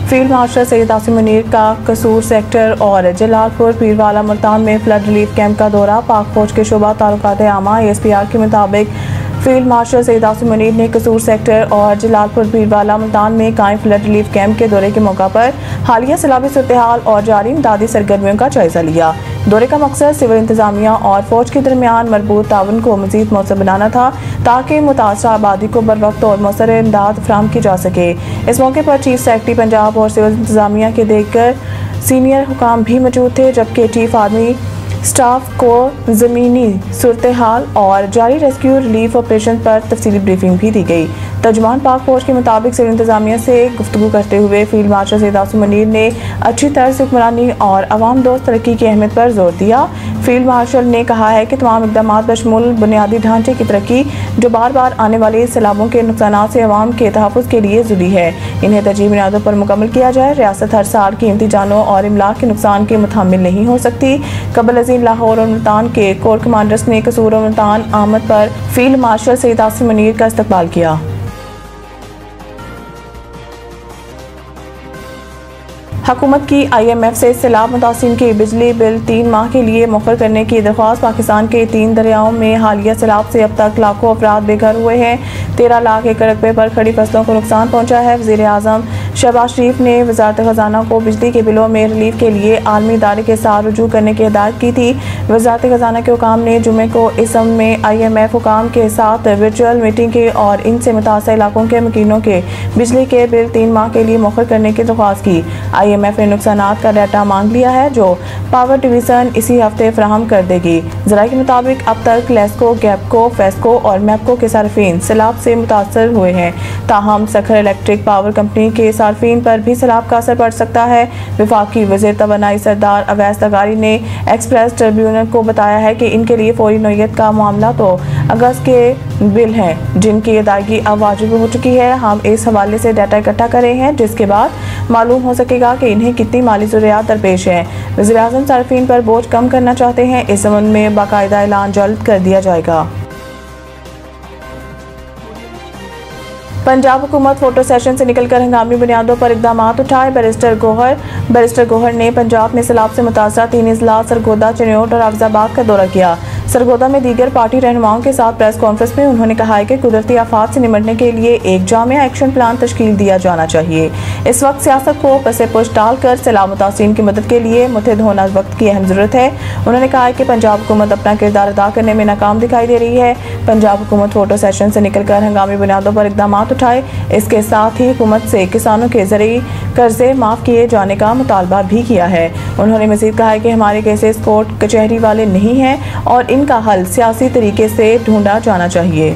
Field marshal Syed Asim Munir का कसूर sector और जलालपुर पीरवाला मुल्तान में फ्लड रिलीफ कैंप का दौरा। पाक फौज के शोबा ताल्लुकात आमा ASPR के मुताबिक फील्ड मार्शल सैयद आसिम मुनीर ने कसूर सेक्टर और जलालपुर पीरवाला मुल्तान में कायम फ्लड रिलीफ कैंप के दौरे के मौका पर हालिया सैलाबी सूरत-ए-हाल और जारी इमदादी सरगर्मियों का जायजा लिया। दौरे का मकसद सिविल इंतजामिया और फौज के दरमियान मरबूत ताउन को मजीद मौसर बनाना था ताकि मुतासरा आबादी को बर वक्त और मौसर इमदाद फराहम की जा सके। इस मौके पर चीफ सेक्रेटरी पंजाब और सिविल इंतजामिया के देकर सीनियर हुकाम भी मौजूद थे, जबकि चीफ आर्मी स्टाफ को ज़मीनी सूरत-ए-हाल और जारी रेस्क्यू रिलीफ ऑपरेशन पर तफसीली ब्रीफिंग भी दी गई। तर्जुमान पाक फौज के मुताबिक सिविल इंतजामिया से गुफ्तगू करते हुए फील्ड मार्शल सैयद आसिम मुनीर ने अच्छी तर्ज हुक्मरानी और अवाम दोस्त तरक्की की अहमियत पर जोर दिया। फील्ड मार्शल ने कहा है कि तमाम इक़दाम बशमूल बुनियादी ढांचे की तरक्की जो बार बार आने वाले सैलाबों के नुकसान से अवाम के तहफ़्फ़ुज़ के लिए ज़रूरी है, इन्हें तरजीही बुनियादों पर मुकम्मल किया जाए। रियासत हर साल कीमती जानों और इमलाक के नुकसान के मुतहम्मिल नहीं हो सकती। कबल अज़ीम लाहौर और मुल्तान के कोर कमांडर्स ने कसूर और मुल्तान आमद पर फील्ड मार्शल सैयद आसिम मुनीर का इस्तकबाल किया। हुकूमत की IMF से सैलाब मुतासिर के बिजली बिल 3 माह के लिए मुखर करने की दरख्वास्त। पाकिस्तान के 3 दरियाओं में हालिया सैलाब से अब तक लाखों अफराद बेघर हुए हैं। 13 लाख एकड़ रकबे पर खड़ी फसलों को नुकसान पहुंचा है। वज़ीर आज़म शहबाज शरीफ ने वज़ारत ख़ज़ाना को बिजली के बिलों में रिलीफ के लिए आलमी इदारे के साथ रुजू करने की हिदायत की थी। वज़ारत ख़ज़ाना के हुकाम ने जुमे को इस अमल में IMF हुकाम के साथ वर्चुअल मीटिंग की और इनसे मुतासर इलाकों के मकीनों के बिजली के बिल 3 माह के लिए मुखर करने की दरख्वास्त की। IMF ने नुकसानात का डाटा मांग लिया है जो पावर डिवीज़न इसी हफ्ते फराहम कर देगी। ज़राए के मुताबिक अब तक लेस्को, गैपको, फेस्को और मैपको के सार्फिन सैलाब से मुतासर हुए हैं। ताहम सखर इलेक्ट्रिक पावर कंपनी के सार्फिन पर भी सैलाब का असर पड़ सकता है। वफाकी वज़ीर तवानाई सरदार अवैस लगारी ने एक्सप्रेस ट्रिब्यूनल को बताया है कि इनके लिए फौरी नौयत का मामला तो अगस्त के बिल हैं जिनकी अदायगी अब वाजिब हो चुकी है। हम इस हवाले से डाटा इकट्ठा कर रहे हैं जिसके बाद मालूम हो सकेगा कि इन्हें कितनी माली ज़रूरियात दरपेश है। वज़ीर आज़म सार्फिन पर बोझ कम करना चाहते हैं। इस संबंध में बाकायदा ऐलान जल्द कर दिया जाएगा। पंजाब हुकूमत फोटो सेशन से निकलकर हंगामी बुनियादों पर इक़दाम उठाए। बैरिस्टर गौहर ने पंजाब में सैलाब से मुतासरा 3 अजला सरगोदा, चिन्योट और अफजाबाद का दौरा किया। सरगोदा में दीगर पार्टी रहनुमाओं के साथ प्रेस कॉन्फ्रेंस में उन्होंने कहा है कि कुदरती आफात से निपटने के लिए एक जामिया एक्शन प्लान तश्कील दिया जाना चाहिए। इस वक्त सियासत को पसे पुश डालकर सैलाब मुतासिरीन की मदद के लिए मुतहद होना वक्त की अहम ज़रूरत है। उन्होंने कहा है कि पंजाब हुकूमत अपना किरदार अदा करने में नाकाम दिखाई दे रही है। पंजाब हुकूमत फोटो सेशन से निकलकर हंगामी बुनियादों पर इक़दाम उठाए। इसके साथ ही हुकूमत से किसानों के ज़रिए कर्जे माफ़ किए जाने का मुतालबा भी किया है। उन्होंने मज़ीद कहा है कि हमारे केसेस कोर्ट कचहरी वाले नहीं हैं और इनका हल सियासी तरीके से ढूंढा जाना चाहिए।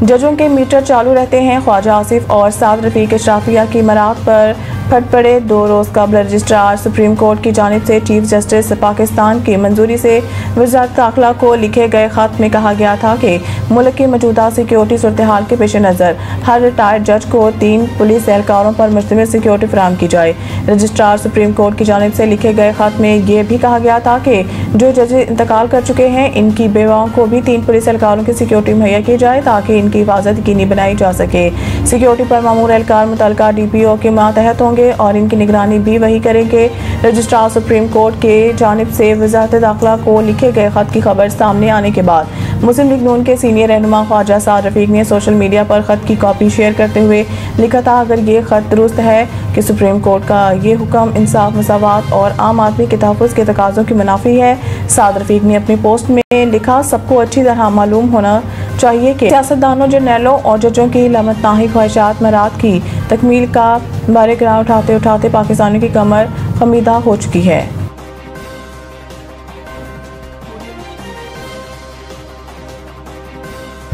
जजों के मीटर चालू रहते हैं। ख्वाजा आसिफ और साद रफीक अशराफिया की मरात पर फट पड़े। 2 रोज़ कबल रजिस्ट्रार सुप्रीम कोर्ट की जानिब से चीफ जस्टिस पाकिस्तान की मंजूरी से वज़ारत दाखिला को लिखे गए ख़त में कहा गया था कि मुल्क की मौजूदा सिक्योरिटी सूरत-ए-हाल के पेश नज़र हर रिटायर्ड जज को 3 पुलिस एहलकारों पर मुश्तमिल सिक्योरिटी फराहम की जाए। रजिस्ट्रार सुप्रीम कोर्ट की जानिब से लिखे गए ख़त में यह भी कहा गया था कि जो जज इंतकाल कर चुके हैं इनकी बेवाओं को भी 3 पुलिस एहलकारों की सिक्योरिटी मुहैया की जाए ताकि इनकी हिफाजत यकीनी बनाई जा सके। सिक्योरिटी पर मामूर एहलकार मुतल्लिका DPO के मातहत होंगे और इनकी निगरानी भी वही करेंगे। रजिस्ट्रार सुप्रीम कोर्ट के जानिब से वज़ारत दाखिला को लिखे गए ख़त की खबर सामने आने के बाद मुस्लिम लीग नून के सीनियर रहनुमा ख्वाजा साद रफीक ने सोशल मीडिया पर ख़त की कॉपी शेयर करते हुए लिखा था, अगर ये ख़त दुरुस्त है कि सुप्रीम कोर्ट का ये हुक्म इंसाफ, मसावात और आम आदमी के तहफ़्फ़ुज़ के तकाज़ों की मुनाफी है। साद रफीक ने अपनी पोस्ट में लिखा, सबको अच्छी तरह मालूम होना चाहिए कि सियासतदानों, जर्नैलों और जजों की लामतनाही ख्वाहिशात मराद की तकमील का बारे गिरां उठाते उठाते पाकिस्तानियों की कमर खमीदा हो चुकी है।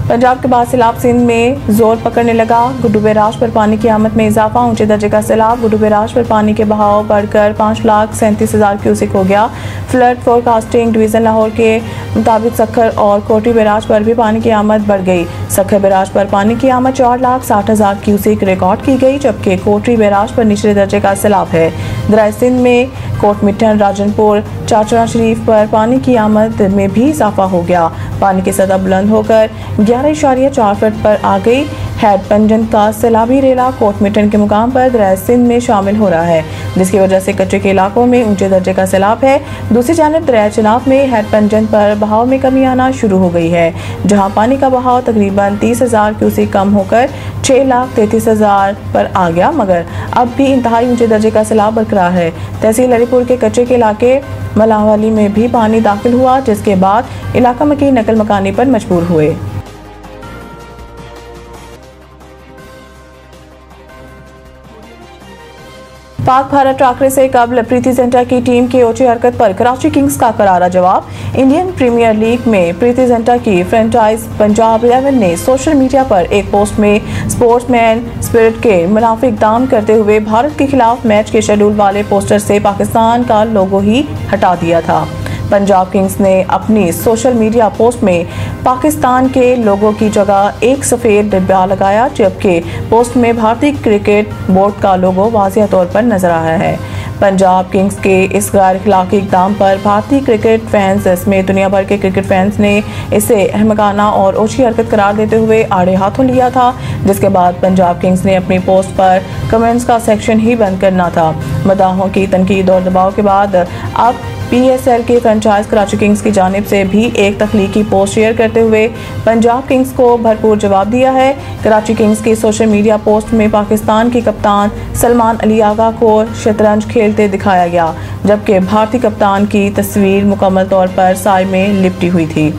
पंजाब के बाद सैलाब सिंध में जोर पकड़ने लगा। गुड्डू बैराज पर पानी की आमद में इजाफा, ऊंचे दर्जे का सैलाब। गुड्डू बैराज पर पानी के बहाव बढ़कर 5,37,000 क्यूसिक हो गया। फ्लड फोरकास्टिंग डिवीज़न लाहौर के मुताबिक सखर और कोटी बैराज पर भी पानी की आमद बढ़ गई। सखर बैराज पर पानी की आमद 4,60,000 क्यूसिक रिकॉर्ड की गई, जबकि कोटरी बैराज पर निचले दर्जे का सैलाब है। दराय सिंध में कोट मिठन, राजनपुर, चाचरा शरीफ पर पानी की आमद में भी इजाफा हो गया। पानी की सतह बुलंद होकर 11.4 फुट पर आ गई। हैड पंजन का सैलाबी रेला कोटमिटन के मुकाम पर दरिया सिंध में शामिल हो रहा है, जिसकी वजह से कच्चे के इलाकों में ऊंचे दर्जे का सैलाब है। दूसरी जानब दरिया चेनाब में हैड पंजन पर बहाव में कमी आना शुरू हो गई है, जहां पानी का बहाव तकरीबन 30,000 क्यूसेक कम होकर 6,33,000 पर आ गया, मगर अब भी इंतहाई ऊंचे दर्जे का सैलाब बरकरार है। तहसील अलीपुर के कच्चे के इलाके मलावाली में भी पानी दाखिल हुआ, जिसके बाद इलाका मकी नकल मकानी पर मजबूर हुए। पाक भारत टाकरे से कबल प्रीति जिंटा की टीम की ओछी हरकत पर कराची किंग्स का करारा जवाब। इंडियन प्रीमियर लीग में प्रीति जिंटा की फ्रेंचाइज पंजाब 11 ने सोशल मीडिया पर एक पोस्ट में स्पोर्ट्समैन स्पिरिट के मुनाफिक इक़दाम करते हुए भारत के खिलाफ मैच के शेड्यूल वाले पोस्टर से पाकिस्तान का लोगो ही हटा दिया था। पंजाब किंग्स ने अपनी सोशल मीडिया पोस्ट में पाकिस्तान के लोगों की जगह एक सफ़ेद डिब्बा लगाया, जबकि पोस्ट में भारतीय क्रिकेट बोर्ड का लोगो वाज़िह तौर पर नजर आया है। पंजाब किंग्स के इस गैर अखलाकी इक़दाम पर भारतीय क्रिकेट फैंस समेत दुनिया भर के क्रिकेट फैंस ने इसे अहमकाना और ओछी हरकत करार देते हुए आड़े हाथों लिया था, जिसके बाद पंजाब किंग्स ने अपनी पोस्ट पर कमेंट्स का सेक्शन ही बंद करना था। मदाहों की तनकीद और दबाव के बाद अब PSL की फ्रेंचाइज कराची किंग्स की जानिब से भी एक तख्लीकी पोस्ट शेयर करते हुए पंजाब किंग्स को भरपूर जवाब दिया है। कराची किंग्स की सोशल मीडिया पोस्ट में पाकिस्तान के कप्तान सलमान अली आगा को शतरंज खेलते दिखाया गया, जबकि भारतीय कप्तान की तस्वीर मुकम्मल तौर पर साए में लिपटी हुई थी।